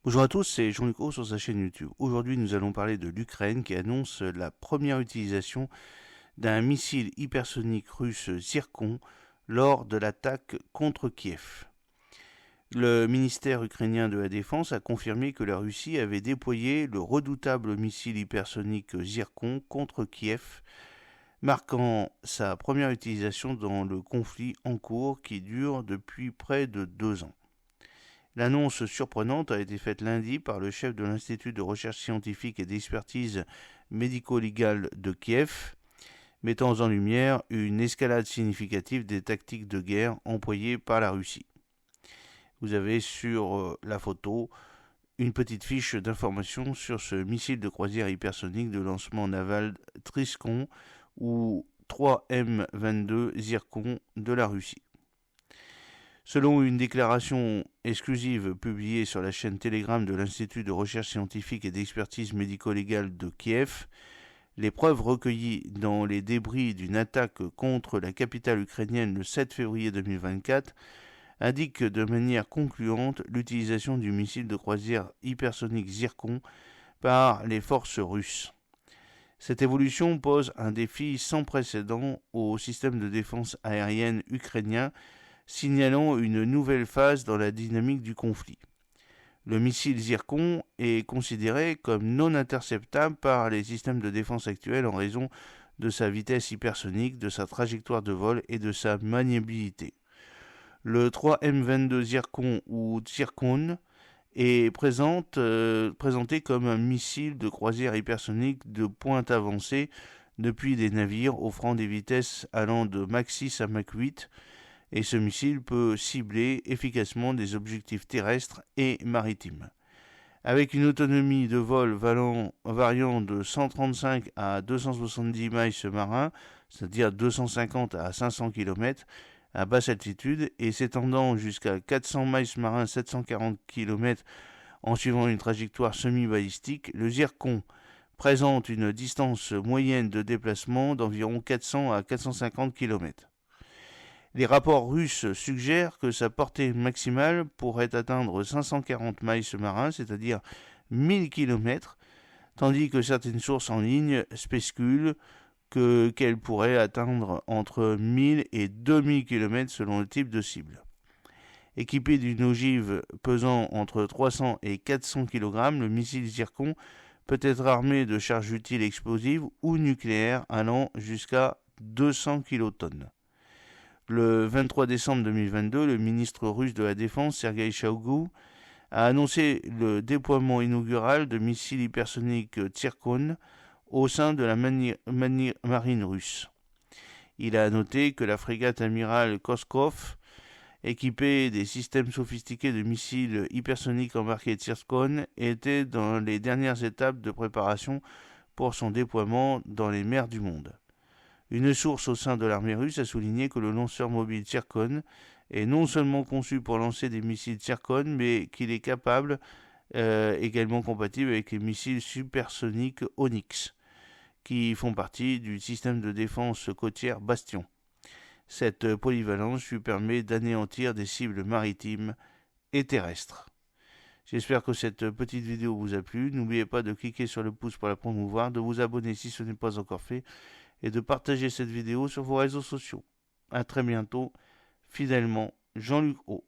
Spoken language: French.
Bonjour à tous, c'est Jean-Luc Haut sur sa chaîne YouTube. Aujourd'hui, nous allons parler de l'Ukraine qui annonce la première utilisation d'un missile hypersonique russe Zircon lors de l'attaque contre Kiev. Le ministère ukrainien de la Défense a confirmé que la Russie avait déployé le redoutable missile hypersonique Zircon contre Kiev, marquant sa première utilisation dans le conflit en cours qui dure depuis près de 2 ans. L'annonce surprenante a été faite lundi par le chef de l'Institut de recherche scientifique et d'expertise médico-légale de Kiev, mettant en lumière une escalade significative des tactiques de guerre employées par la Russie. Vous avez sur la photo une petite fiche d'information sur ce missile de croisière hypersonique de lancement naval Triskon ou 3M22 Zircon de la Russie. Selon une déclaration exclusive publiée sur la chaîne Telegram de l'Institut de recherche scientifique et d'expertise médico-légale de Kiev, les preuves recueillies dans les débris d'une attaque contre la capitale ukrainienne le 7 février 2024 indiquent de manière concluante l'utilisation du missile de croisière hypersonique Zircon par les forces russes. Cette évolution pose un défi sans précédent au système de défense aérienne ukrainien, signalant une nouvelle phase dans la dynamique du conflit. Le missile Zircon est considéré comme non interceptable par les systèmes de défense actuels en raison de sa vitesse hypersonique, de sa trajectoire de vol et de sa maniabilité. Le 3M22 Zircon ou Zircon est présenté comme un missile de croisière hypersonique de pointe avancée depuis des navires offrant des vitesses allant de Mach 6 à Mach 8, et ce missile peut cibler efficacement des objectifs terrestres et maritimes. Avec une autonomie de vol variant de 135 à 270 miles sous-marins, c'est-à-dire 250 à 500 km à basse altitude, et s'étendant jusqu'à 400 miles sous-marins, 740 km en suivant une trajectoire semi-balistique, le Zircon présente une distance moyenne de déplacement d'environ 400 à 450 km. Les rapports russes suggèrent que sa portée maximale pourrait atteindre 540 miles sous-marins, c'est-à-dire 1000 km, tandis que certaines sources en ligne spéculent qu'elle pourrait atteindre entre 1000 et 2000 km selon le type de cible. Équipé d'une ogive pesant entre 300 et 400 kg, le missile Zircon peut être armé de charges utiles explosives ou nucléaires allant jusqu'à 200 kilotonnes. Le 23 décembre 2022, le ministre russe de la Défense, Sergei Shoigu, a annoncé le déploiement inaugural de missiles hypersoniques Zircon au sein de la marine russe. Il a noté que la frégate amiral Koskov, équipée des systèmes sophistiqués de missiles hypersoniques embarqués Zircon, était dans les dernières étapes de préparation pour son déploiement dans les mers du monde. Une source au sein de l'armée russe a souligné que le lanceur mobile Zircon est non seulement conçu pour lancer des missiles Zircon, mais qu'il est également compatible avec les missiles supersoniques Onyx, qui font partie du système de défense côtière Bastion. Cette polyvalence lui permet d'anéantir des cibles maritimes et terrestres. J'espère que cette petite vidéo vous a plu. N'oubliez pas de cliquer sur le pouce pour la promouvoir, de vous abonner si ce n'est pas encore fait, et de partager cette vidéo sur vos réseaux sociaux. A très bientôt, fidèlement, Jean-Luc Haut.